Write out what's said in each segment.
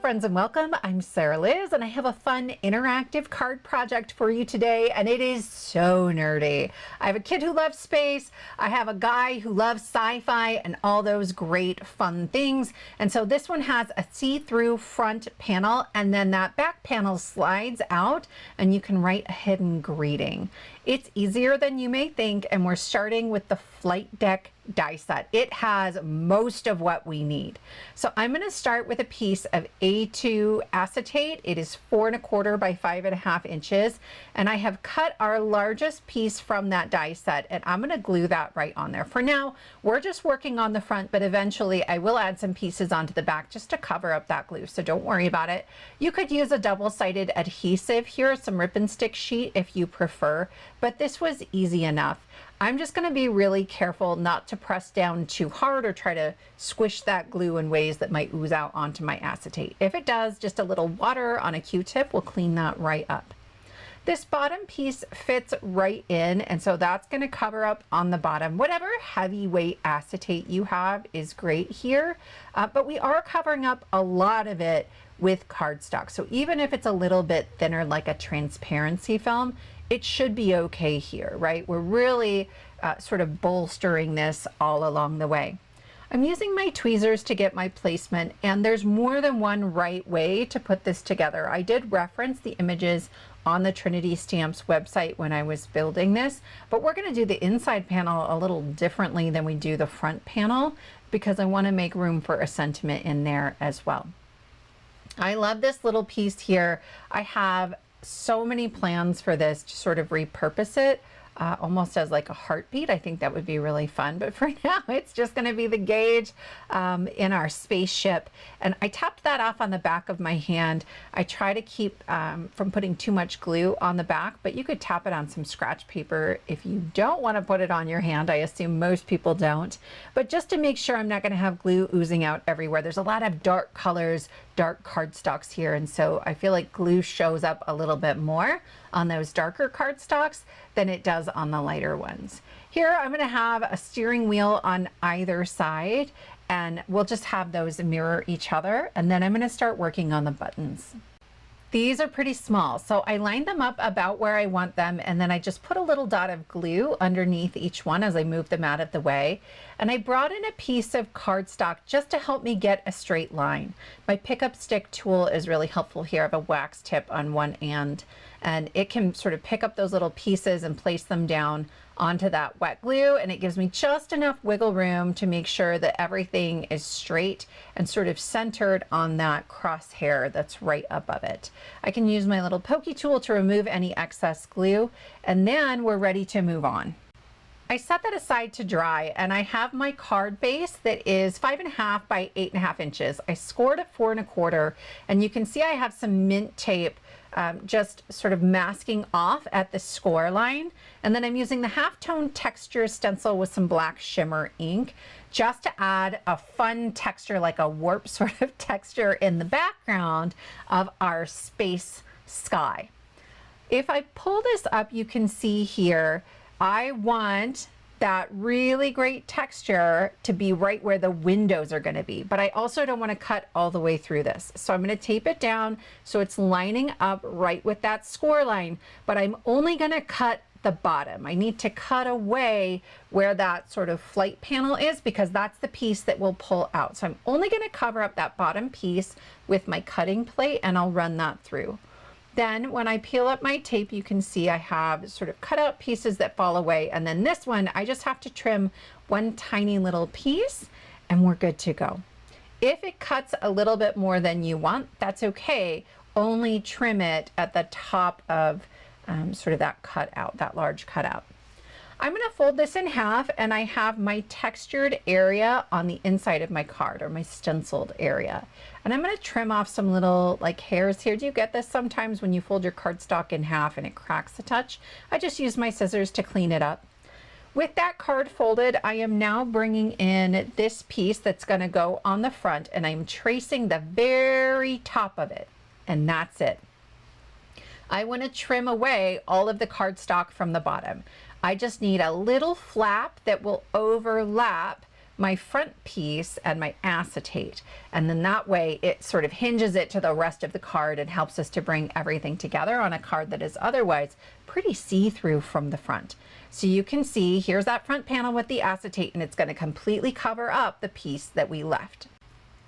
friends, and welcome. I'm Sarah Liz, and I have a fun interactive card project for you today, and it is so nerdy. I have a kid who loves space, I have a guy who loves sci-fi and all those great fun things, and so this one has a see-through front panel, and then that back panel slides out and you can write a hidden greeting. It's easier than you may think, and we're starting with the Flight Deck die set. It has most of what we need. So I'm going to start with a piece of A2 acetate. It is 4 1/4 by 5 1/2 inches, and I have cut our largest piece from that die set, and I'm going to glue that right on there. For now, we're just working on the front, but eventually I will add some pieces onto the back just to cover up that glue, so don't worry about it. You could use a double-sided adhesive here, some rip and stick sheet if you prefer, but this was easy enough. I'm just going to be really careful not to press down too hard or try to squish that glue in ways that might ooze out onto my acetate. If it does, just a little water on a Q-tip will clean that right up. This bottom piece fits right in, and so that's going to cover up on the bottom. Whatever heavyweight acetate you have is great here, but we are covering up a lot of it with cardstock. So even if it's a little bit thinner like a transparency film, it should be okay here, right? We're really sort of bolstering this all along the way. I'm using my tweezers to get my placement, and there's more than one right way to put this together. I did reference the images on the Trinity Stamps website when I was building this, but we're going to do the inside panel a little differently than we do the front panel because I want to make room for a sentiment in there as well. I love this little piece here. I have so many plans for this to sort of repurpose it almost as like a heartbeat. I think that would be really fun, but for now it's just going to be the gauge in our spaceship, and I tapped that off on the back of my hand. I try to keep from putting too much glue on the back, but you could tap it on some scratch paper if you don't want to put it on your hand. I assume most people don't, but just to make sure I'm not going to have glue oozing out everywhere. There's a lot of dark colors, dark cardstocks here, and so I feel like glue shows up a little bit more on those darker cardstocks than it does on the lighter ones. Here I'm going to have a steering wheel on either side, and we'll just have those mirror each other, and then I'm going to start working on the buttons. These are pretty small, so I lined them up about where I want them, and then I just put a little dot of glue underneath each one as I move them out of the way. And I brought in a piece of cardstock just to help me get a straight line. My pickup stick tool is really helpful here. I have a wax tip on one end, and it can sort of pick up those little pieces and place them down onto that wet glue, and it gives me just enough wiggle room to make sure that everything is straight and sort of centered on that crosshair that's right above it. I can use my little pokey tool to remove any excess glue, and then we're ready to move on. I set that aside to dry, and I have my card base that is 5 1/2 by 8 1/2 inches. I scored at 4 1/4, and you can see I have some mint tape just sort of masking off at the score line. And then I'm using the Halftone texture stencil with some black shimmer ink just to add a fun texture, like a warp sort of texture in the background of our space sky. If I pull this up, you can see here, I want that really great texture to be right where the windows are going to be, but I also don't want to cut all the way through this. So I'm going to tape it down so it's lining up right with that score line, but I'm only going to cut the bottom. I need to cut away where that sort of flight panel is because that's the piece that will pull out. So I'm only going to cover up that bottom piece with my cutting plate, and I'll run that through. Then when I peel up my tape, you can see I have sort of cut out pieces that fall away. And then this one, I just have to trim one tiny little piece and we're good to go. If it cuts a little bit more than you want, that's okay. Only trim it at the top of sort of that cutout, that large cutout. I'm going to fold this in half, and I have my textured area on the inside of my card, or my stenciled area. And I'm going to trim off some little like hairs here. Do you get this sometimes when you fold your cardstock in half and it cracks a touch? I just use my scissors to clean it up. With that card folded, I am now bringing in this piece that's going to go on the front, and I'm tracing the very top of it, and that's it. I want to trim away all of the cardstock from the bottom. I just need a little flap that will overlap my front piece and my acetate. And then that way it sort of hinges it to the rest of the card and helps us to bring everything together on a card that is otherwise pretty see-through from the front. So you can see here's that front panel with the acetate, and it's going to completely cover up the piece that we left.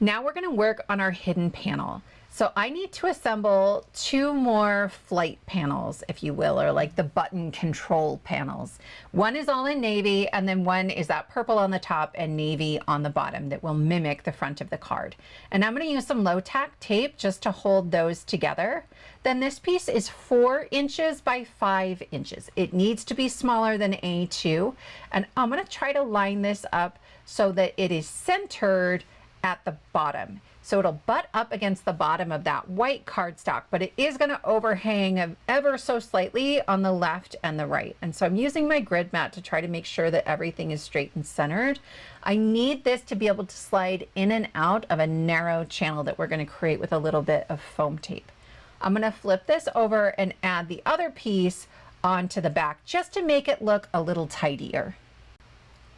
Now we're going to work on our hidden panel. So I need to assemble 2 more flight panels, if you will, or like the button control panels. One is all in navy, and then one is that purple on the top and navy on the bottom that will mimic the front of the card. And I'm going to use some low tack tape just to hold those together. Then this piece is 4 inches by 5 inches. It needs to be smaller than A2. And I'm going to try to line this up so that it is centered at the bottom. So it'll butt up against the bottom of that white cardstock, but it is going to overhang ever so slightly on the left and the right. And so I'm using my grid mat to try to make sure that everything is straight and centered. I need this to be able to slide in and out of a narrow channel that we're going to create with a little bit of foam tape. I'm going to flip this over and add the other piece onto the back just to make it look a little tidier.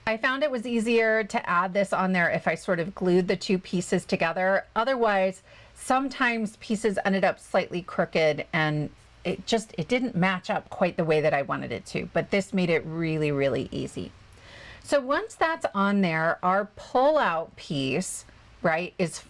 I found it was easier to add this on there if I sort of glued the 2 pieces together. Otherwise, sometimes pieces ended up slightly crooked and it didn't match up quite the way that I wanted it to, but this made it really, really easy. So once that's on there, our pull-out piece, right, is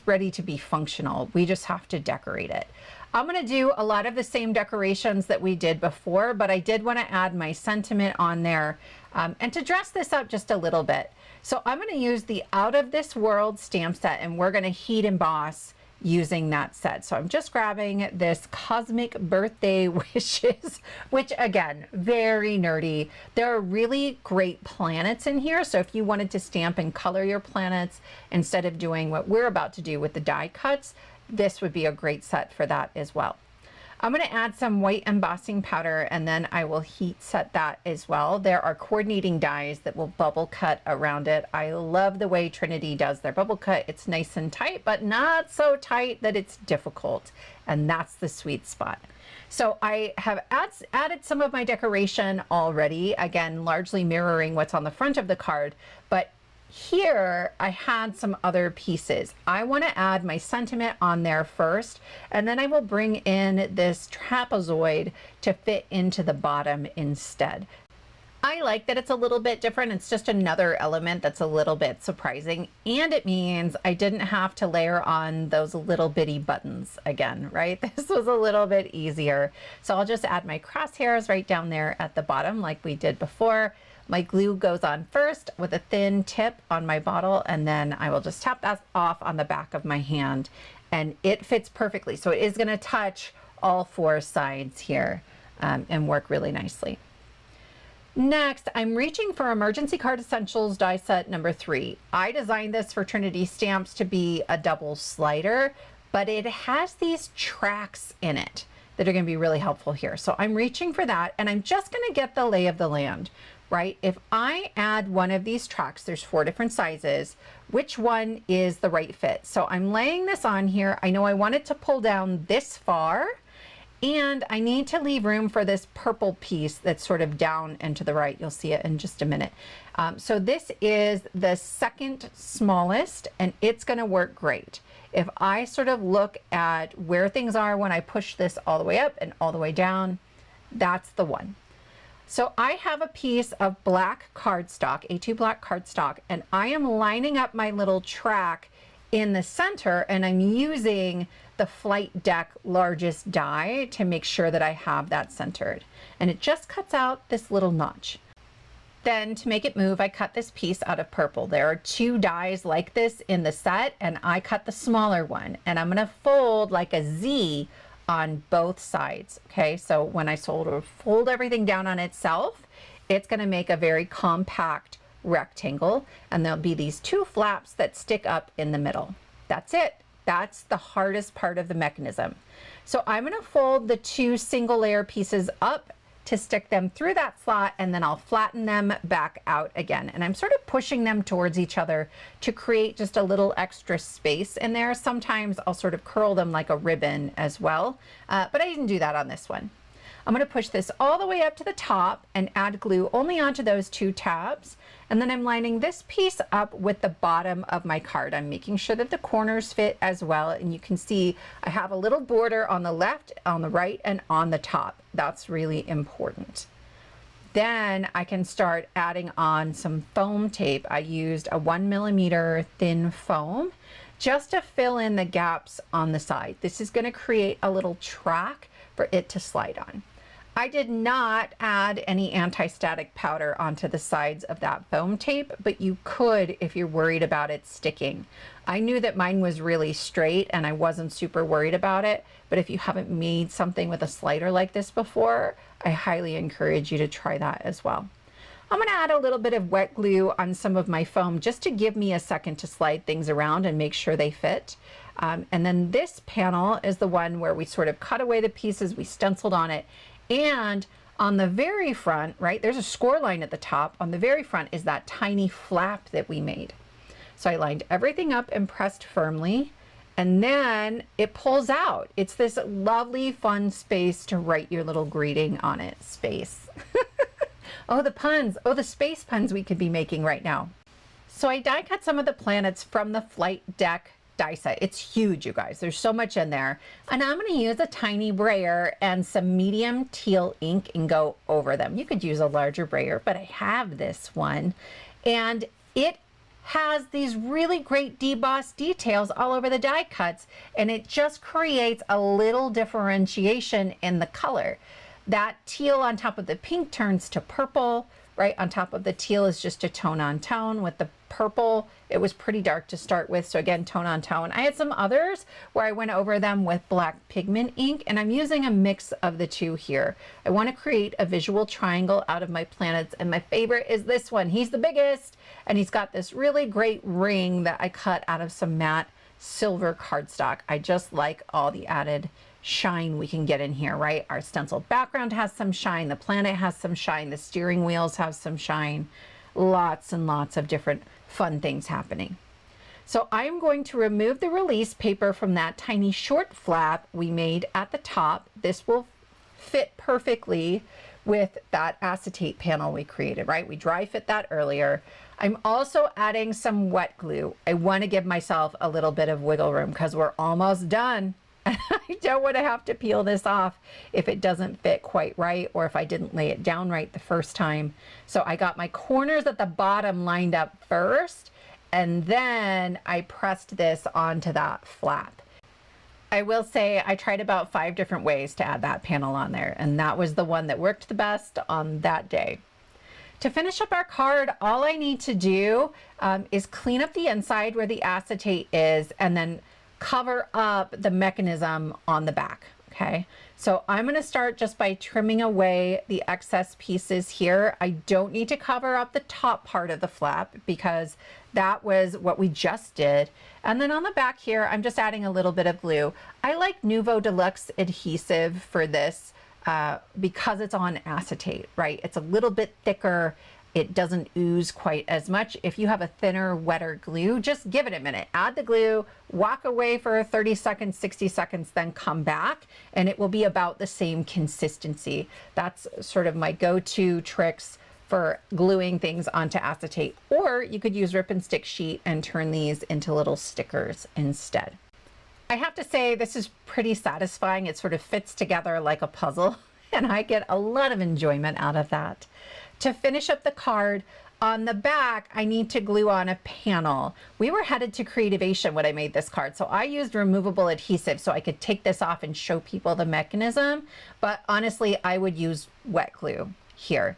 ready to be functional. We just have to decorate it. I'm going to do a lot of the same decorations that we did before, but I did want to add my sentiment on there and to dress this up just a little bit. So I'm going to use the Out of This World stamp set, and we're going to heat emboss using that set. So I'm just grabbing this Cosmic Birthday Wishes, which again, very nerdy. There are really great planets in here. So if you wanted to stamp and color your planets instead of doing what we're about to do with the die cuts, this would be a great set for that as well. I'm going to add some white embossing powder, and then I will heat set that as well. There are coordinating dies that will bubble cut around it. I love the way Trinity does their bubble cut. It's nice and tight, but not so tight that it's difficult. And that's the sweet spot. So I have added some of my decoration already, again, largely mirroring what's on the front of the card, but here I had some other pieces. I want to add my sentiment on there first, and then I will bring in this trapezoid to fit into the bottom instead. I like that it's a little bit different. It's just another element that's a little bit surprising, and it means I didn't have to layer on those little bitty buttons again, right? This was a little bit easier. So I'll just add my crosshairs right down there at the bottom like we did before. My glue goes on first with a thin tip on my bottle, and then I will just tap that off on the back of my hand, and it fits perfectly. So it is going to touch all 4 sides here and work really nicely. Next, I'm reaching for Emergency Card Essentials die set number 3. I designed this for Trinity Stamps to be a double slider, but it has these tracks in it that are going to be really helpful here. So I'm reaching for that, and I'm just going to get the lay of the land. Right? If I add one of these tracks, there's 4 different sizes, which one is the right fit? So I'm laying this on here. I know I want it to pull down this far, and I need to leave room for this purple piece that's sort of down and to the right. You'll see it in just a minute. So this is the second smallest, and it's going to work great. If I sort of look at where things are when I push this all the way up and all the way down, that's the one. So I have a piece of black cardstock, A2 black cardstock, and I am lining up my little track in the center, and I'm using the Flight Deck largest die to make sure that I have that centered. And it just cuts out this little notch. Then to make it move, I cut this piece out of purple. There are 2 dies like this in the set, and I cut the smaller one, and I'm going to fold like a Z on both sides. Okay, so when I sort of fold everything down on itself, it's going to make a very compact rectangle, and there'll be these 2 flaps that stick up in the middle. That's it. That's the hardest part of the mechanism. So I'm going to fold the 2 single layer pieces up to stick them through that slot, and then I'll flatten them back out again. And I'm sort of pushing them towards each other to create just a little extra space in there. Sometimes I'll sort of curl them like a ribbon as well, but I didn't do that on this one. I'm going to push this all the way up to the top and add glue only onto those 2 tabs. And then I'm lining this piece up with the bottom of my card. I'm making sure that the corners fit as well. And you can see I have a little border on the left, on the right, and on the top. That's really important. Then I can start adding on some foam tape. I used a 1mm thin foam just to fill in the gaps on the side. This is going to create a little track for it to slide on. I did not add any anti-static powder onto the sides of that foam tape, but you could if you're worried about it sticking. I knew that mine was really straight and I wasn't super worried about it, but if you haven't made something with a slider like this before, I highly encourage you to try that as well. I'm going to add a little bit of wet glue on some of my foam just to give me a second to slide things around and make sure they fit. And then this panel is the one where we sort of cut away the pieces, we stenciled on it. And on the very front, right, there's a score line at the top. On the very front is that tiny flap that we made. So I lined everything up and pressed firmly, and then it pulls out. It's this lovely, fun space to write your little greeting on it. Space. Oh, the puns. Oh, the space puns we could be making right now. So I die cut some of the planets from the flight deck die set. It's huge, you guys. There's so much in there. And I'm going to use a tiny brayer and some medium teal ink and go over them. You could use a larger brayer, but I have this one. And it has these really great debossed details all over the die cuts, and it just creates a little differentiation in the color. That teal on top of the pink turns to purple. Right on top of the teal is just a tone on tone. With the purple, it was pretty dark to start with, so again, tone on tone. I had some others where I went over them with black pigment ink, and I'm using a mix of the two here. I want to create a visual triangle out of my planets, and my favorite is this one. He's the biggest, and he's got this really great ring that I cut out of some matte silver cardstock. I just like all the added shine we can get in here, right? Our stencil background has some shine, the planet has some shine, the steering wheels have some shine, lots and lots of different fun things happening. So I am going to remove the release paper from that tiny short flap we made at the top. This will fit perfectly with that acetate panel we created, right? We dry fit that earlier. I'm also adding some wet glue. I want to give myself a little bit of wiggle room because we're almost done. I don't want to have to peel this off if it doesn't fit quite right, or if I didn't lay it down right the first time. So I got my corners at the bottom lined up first, and then I pressed this onto that flap. I will say I tried about 5 different ways to add that panel on there, and that was the one that worked the best on that day. To finish up our card, all I need to do is clean up the inside where the acetate is, and then cover up the mechanism on the back. Okay, so I'm going to start just by trimming away the excess pieces here. I don't need to cover up the top part of the flap because that was what we just did. And then on the back here, I'm just adding a little bit of glue. I like Nouveau Deluxe adhesive for this because it's on acetate, right? It's a little bit thicker. It doesn't ooze quite as much. If you have a thinner, wetter glue, just give it a minute. Add the glue, walk away for 30 seconds, 60 seconds, then come back, and it will be about the same consistency. That's sort of my go-to tricks for gluing things onto acetate. Or you could use rip and stick sheet and turn these into little stickers instead. I have to say, this is pretty satisfying. It sort of fits together like a puzzle, and I get a lot of enjoyment out of that. To finish up the card, on the back, I need to glue on a panel. We were headed to Creativation when I made this card, so I used removable adhesive so I could take this off and show people the mechanism, but honestly, I would use wet glue here.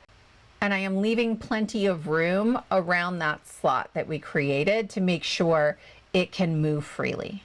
And I am leaving plenty of room around that slot that we created to make sure it can move freely.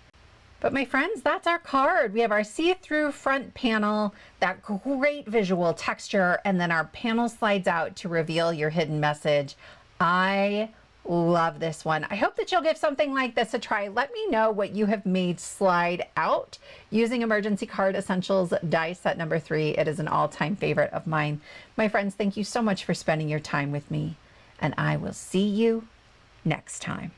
But my friends, that's our card. We have our see-through front panel, that great visual texture, and then our panel slides out to reveal your hidden message. I love this one. I hope that you'll give something like this a try. Let me know what you have made slide out using Emergency Card Essentials die set number 3. It is an all-time favorite of mine. My friends, thank you so much for spending your time with me, and I will see you next time.